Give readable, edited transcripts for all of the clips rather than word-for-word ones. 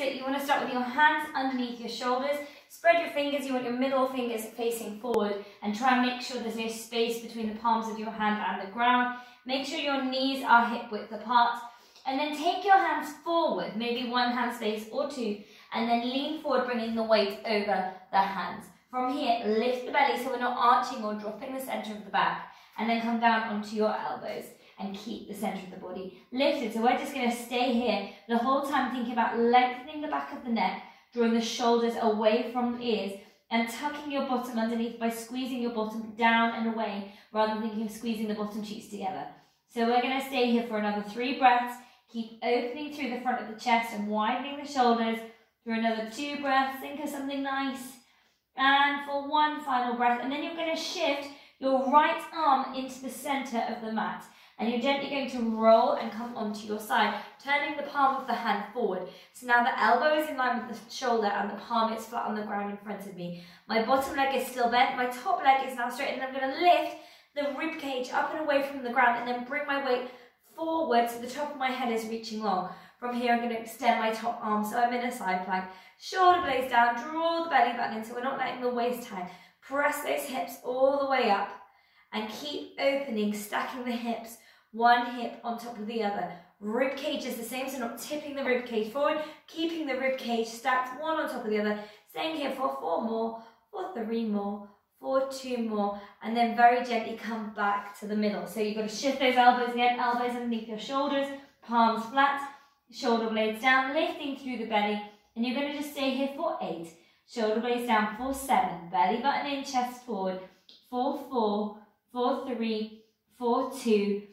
So you want to start with your hands underneath your shoulders. Spread your fingers, you want your middle fingers facing forward, and try and make sure there's no space between the palms of your hand and the ground. Make sure your knees are hip width apart. And then take your hands forward, maybe one hand space or two, and then lean forward, bringing the weight over the hands. From here, lift the belly so we're not arching or dropping the center of the back, and then come down onto your elbows and keep the center of the body lifted. So we're just going to stay here the whole time, thinking about lengthening the back of the neck, drawing the shoulders away from the ears, and tucking your bottom underneath by squeezing your bottom down and away, rather than thinking of squeezing the bottom cheeks together. So we're going to stay here for another 3 breaths. Keep opening through the front of the chest and widening the shoulders. For another 2 breaths, think of something nice. And for 1 final breath, and then you're going to shift your right arm into the center of the mat. And you're gently going to roll and come onto your side, turning the palm of the hand forward. So now the elbow is in line with the shoulder and the palm is flat on the ground in front of me. My bottom leg is still bent, my top leg is now straight, and I'm going to lift the rib cage up and away from the ground, and then bring my weight forward so the top of my head is reaching long. From here, I'm going to extend my top arm, so I'm in a side plank. Shoulder blades down, draw the belly button in so we're not letting the waist hang. Press those hips all the way up and keep opening, stacking the hips, one hip on top of the other. Rib cage is the same, so not tipping the rib cage forward, keeping the rib cage stacked one on top of the other. Staying here for 4 more, for 3 more, for 2 more, and then very gently come back to the middle. So you've got to shift those elbows again, elbows underneath your shoulders, palms flat, shoulder blades down, lifting through the belly, and you're going to just stay here for 8, shoulder blades down for 7, belly button in, chest forward, for 4, for 3, for 2,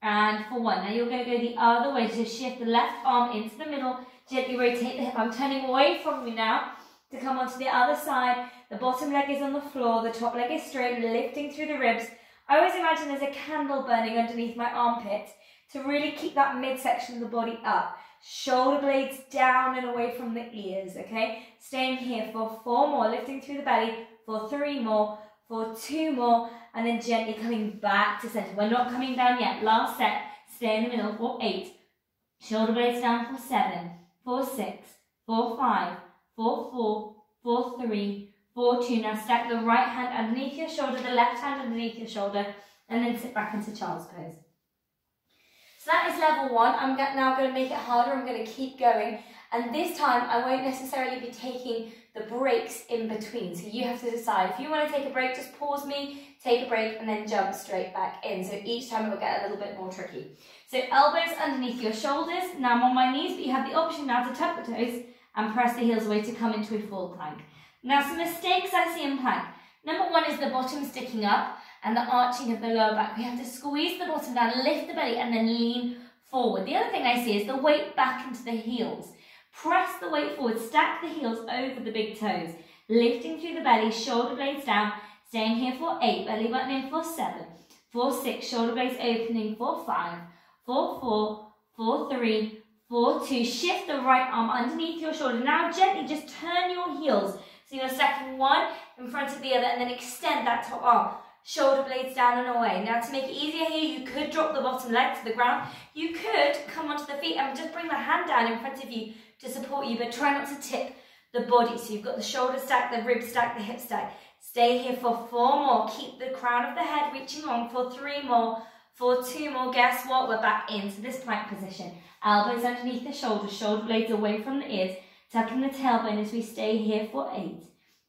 and for 1. Now you're going to go the other way, so shift the left arm into the middle, gently rotate the hip. I'm turning away from you now to come onto the other side. The bottom leg is on the floor, the top leg is straight, lifting through the ribs. I always imagine there's a candle burning underneath my armpit to really keep that midsection of the body up. Shoulder blades down and away from the ears, okay? Staying here for 4 more, lifting through the belly, for 3 more, for 2 more, and then gently coming back to center. We're not coming down yet. Last set, stay in the middle for 8. Shoulder blades down for 7, for 6, for 5, for 4, for 3, for 2. Now stack the right hand underneath your shoulder, the left hand underneath your shoulder, and then sit back into child's pose. So that is level 1. I'm now going to make it harder. I'm going to keep going. And this time, I won't necessarily be taking the breaks in between. So you have to decide. If you want to take a break, just pause me, take a break, and then jump straight back in. So each time it will get a little bit more tricky. So elbows underneath your shoulders. Now I'm on my knees, but you have the option now to tuck the toes and press the heels away to come into a full plank. Now some mistakes I see in plank. Number 1 is the bottom sticking up and the arching of the lower back. We have to squeeze the bottom down, lift the belly, and then lean forward. The other thing I see is the weight back into the heels. Press the weight forward, stack the heels over the big toes, lifting through the belly, shoulder blades down, staying here for 8, belly button in for 7, for 6, shoulder blades opening for 5, for 4, for 3, for 2. Shift the right arm underneath your shoulder. Now gently just turn your heels. So you're stacking one in front of the other and then extend that top arm. Shoulder blades down and away. Now to make it easier here, you could drop the bottom leg to the ground. You could come onto the feet and just bring the hand down in front of you to support you, but try not to tip the body. So you've got the shoulder stack, the rib stack, the hip stack. Stay here for 4 more. Keep the crown of the head reaching long for 3 more, for 2 more. Guess what? We're back into this plank position. Elbows underneath the shoulders, shoulder blades away from the ears, tucking the tailbone as we stay here for 8,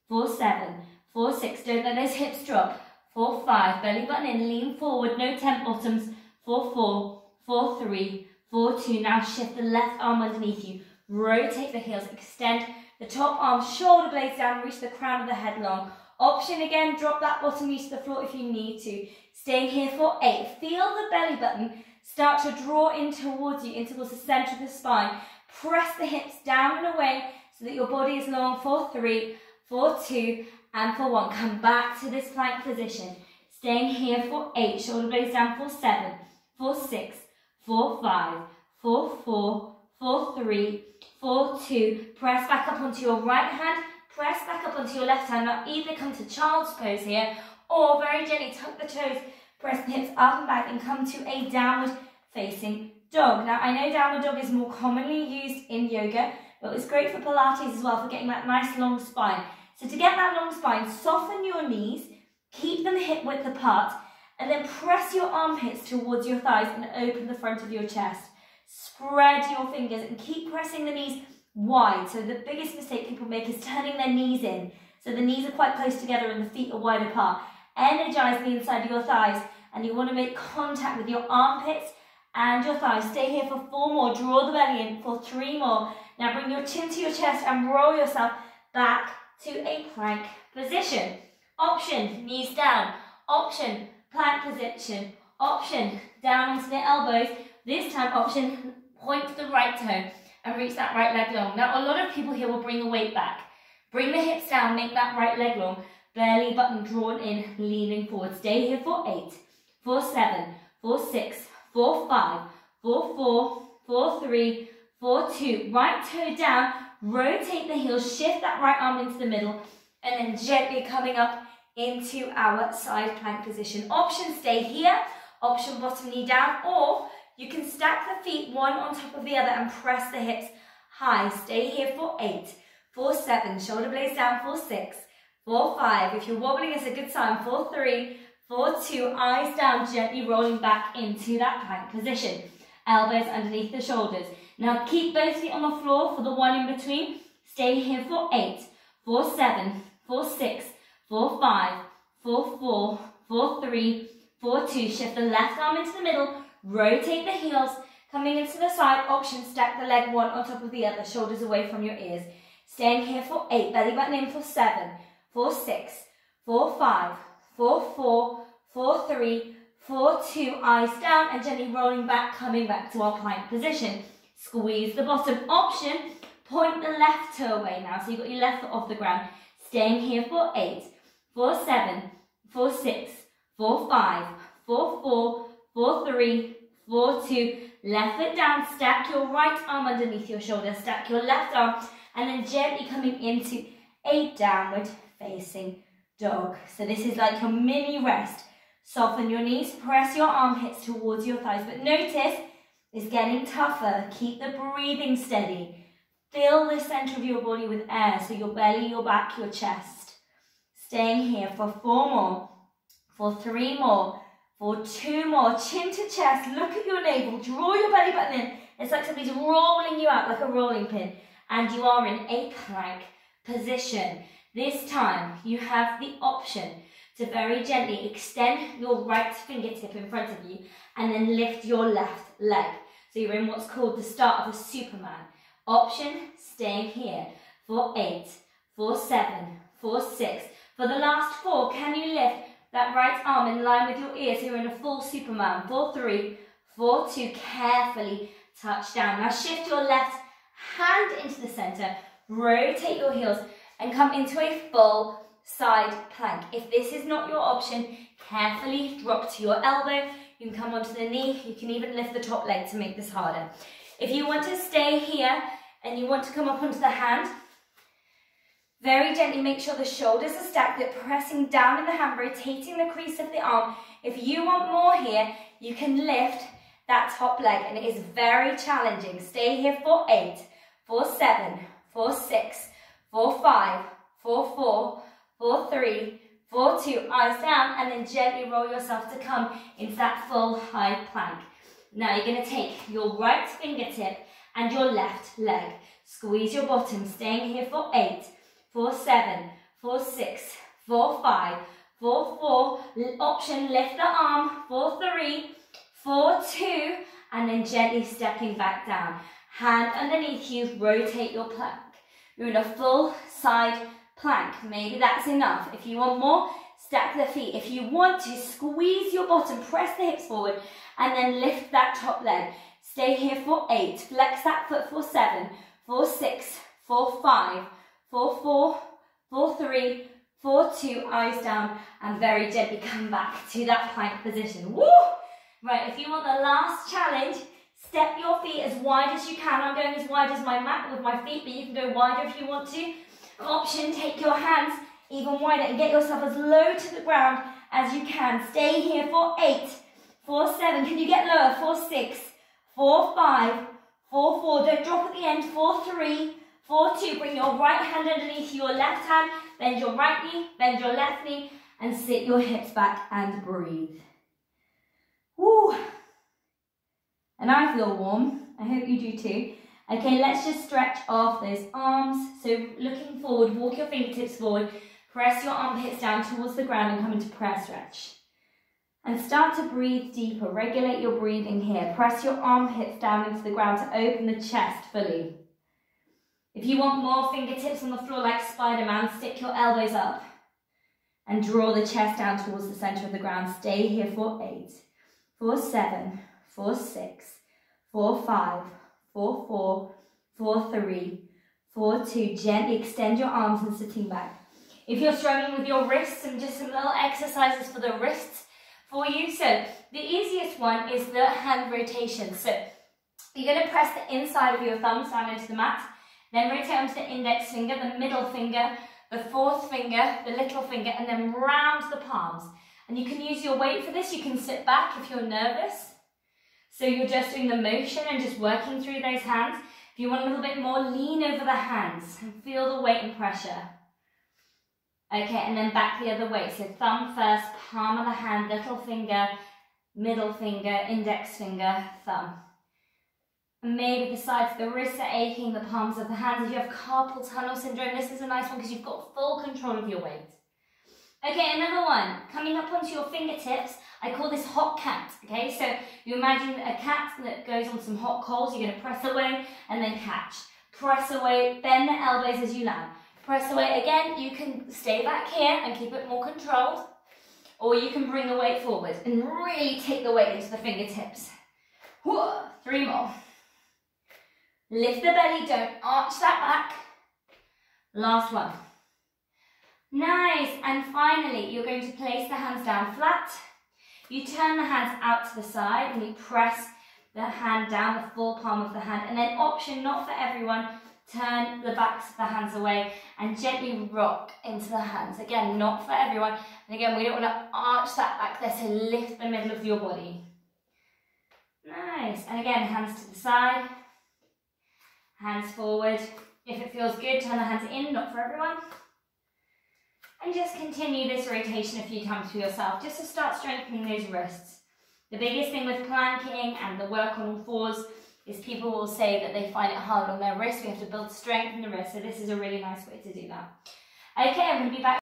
for 7, for 6. Don't let those hips drop. For 5, belly button in, lean forward, no tent bottoms. For 4, for 3, for 2. Now shift the left arm underneath you. Rotate the heels, extend the top arm, shoulder blades down, reach the crown of the head long. Option again, drop that bottom knee to the floor if you need to. Staying here for 8. Feel the belly button start to draw in towards you, in towards the center of the spine. Press the hips down and away so that your body is long for 3, for 2, and for 1. Come back to this plank position. Staying here for 8. Shoulder blades down for 7, for 6, for 5, for 4, for 3, for 2. Press back up onto your right hand. Press back up onto your left hand. Now either come to child's pose here or very gently tuck the toes. Press the hips up and back and come to a downward facing dog. Now I know downward dog is more commonly used in yoga, but it's great for Pilates as well, for getting that nice long spine. So to get that long spine, soften your knees, keep them hip width apart, and then press your armpits towards your thighs and open the front of your chest. Spread your fingers and keep pressing the knees wide. So the biggest mistake people make is turning their knees in. So the knees are quite close together and the feet are wide apart. Energize the inside of your thighs, and you want to make contact with your armpits and your thighs. Stay here for 4 more. Draw the belly in for 3 more. Now bring your chin to your chest and roll yourself back to a plank position. Option, knees down. Option, plank position. Option, down onto the elbows. This time, option, point to the right toe and reach that right leg long. Now, a lot of people here will bring the weight back. Bring the hips down, make that right leg long. Belly button drawn in, leaning forward. Stay here for 8, for 7, for 6, for 5, for 4, for 3, for 2. Right toe down, rotate the heels, shift that right arm into the middle, and then gently coming up into our side plank position. Option, stay here. Option, bottom knee down, or you can stack the feet one on top of the other and press the hips high. Stay here for 8, for 7, shoulder blades down for 6, for 5. If you're wobbling, it's a good sign. For 3, for 2, eyes down, gently rolling back into that plank position. Elbows underneath the shoulders. Now keep both feet on the floor for the one in between. Stay here for 8, for 7, for 6, for 5, for 4, for 3, for 2. Shift the left arm into the middle. Rotate the heels, coming into the side. Option, stack the leg one on top of the other, shoulders away from your ears. Staying here for 8, belly button in for 7, for 6, for 5, for 4, for 3, for 2, eyes down, and gently rolling back, coming back to our plank position. Squeeze the bottom. Option, point the left toe away now, so you've got your left foot off the ground. Staying here for 8, for 7, for 6, for 5, for 4, for 3, for 2, left foot down, stack your right arm underneath your shoulder, stack your left arm, and then gently coming into a downward facing dog. So this is like your mini rest. Soften your knees, press your armpits towards your thighs, but notice it's getting tougher. Keep the breathing steady. Fill the center of your body with air, so your belly, your back, your chest. Staying here for 4 more, for 3 more, for 2 more. Chin to chest, look at your navel, draw your belly button in. It's like somebody's rolling you out like a rolling pin, and you are in a plank position. This time you have the option to very gently extend your right fingertip in front of you and then lift your left leg. So you're in what's called the start of a Superman. Option, staying here for 8, for 7, for 6. For the last 4, can you lift that right arm in line with your ear so you're in a full Superman? For 3, for 2, carefully touch down. Now shift your left hand into the center, rotate your heels and come into a full side plank. If this is not your option, carefully drop to your elbow. You can come onto the knee. You can even lift the top leg to make this harder. If you want to stay here and you want to come up onto the hand, very gently make sure the shoulders are stacked, that pressing down in the hand, rotating the crease of the arm. If you want more here, you can lift that top leg, and it is very challenging. Stay here for 8, for 7, for 6, for 5, for 4, for 3, for 2, eyes down, and then gently roll yourself to come into that full high plank. Now you're going to take your right fingertip and your left leg. Squeeze your bottom, staying here for 8, for 7, for 6, for 5, for 4, option, lift the arm, for 3, for 2, and then gently stepping back down. Hand underneath you, rotate your plank. You're in a full side plank. Maybe that's enough. If you want more, stack the feet. If you want to, squeeze your bottom, press the hips forward, and then lift that top leg. Stay here for 8, flex that foot for 7, for 6, for 5, for 4, for 3, for 2, eyes down, and very gently come back to that plank position. Woo! Right, if you want the last challenge, step your feet as wide as you can. I'm going as wide as my mat with my feet, but you can go wider if you want to. Option, take your hands even wider and get yourself as low to the ground as you can. Stay here for 8, for 7, can you get lower? For 6, for 5, for 4, don't drop at the end, for 3, 4, 2, bring your right hand underneath your left hand, bend your right knee, bend your left knee, and sit your hips back and breathe. Woo! And I feel warm. I hope you do too. Okay, let's just stretch off those arms. So looking forward, walk your fingertips forward, press your armpits down towards the ground and come into prayer stretch. And start to breathe deeper. Regulate your breathing here. Press your armpits down into the ground to open the chest fully. If you want more fingertips on the floor like Spider-Man, stick your elbows up and draw the chest down towards the center of the ground. Stay here for 8, for 7, for 6, for 5, for 4, for 3, for 2. Gently extend your arms and sitting back. If you're struggling with your wrists, and just some little exercises for the wrists for you. So the easiest one is the hand rotation. So you're going to press the inside of your thumbs down into the mat, then rotate onto the index finger, the middle finger, the fourth finger, the little finger, and then round the palms. And you can use your weight for this. You can sit back if you're nervous. So you're just doing the motion and just working through those hands. If you want a little bit more, lean over the hands and feel the weight and pressure. Okay, and then back the other way. So thumb first, palm of the hand, little finger, middle finger, index finger, thumb. And maybe the sides of the wrists are aching, the palms of the hands. If you have carpal tunnel syndrome, this is a nice one because you've got full control of your weight. Okay, another one. Coming up onto your fingertips, I call this hot cat. Okay, so you imagine a cat that goes on some hot coals. You're going to press away and then catch. Press away, bend the elbows as you land. Press away again. You can stay back here and keep it more controlled, or you can bring the weight forward and really take the weight into the fingertips. 3 more. Lift the belly, don't arch that back. Last one. Nice, and finally you're going to place the hands down flat. You turn the hands out to the side and you press the hand down, the full palm of the hand, and then option, not for everyone, turn the backs of the hands away and gently rock into the hands. Again, not for everyone. And again, we don't want to arch that back there, so lift the middle of your body. Nice, and again, hands to the side, hands forward. If it feels good, turn the hands in, not for everyone. And just continue this rotation a few times for yourself, just to start strengthening those wrists. The biggest thing with planking and the work on all fours is people will say that they find it hard on their wrists. We have to build strength in the wrist, so this is a really nice way to do that. Okay, I'm going to be back.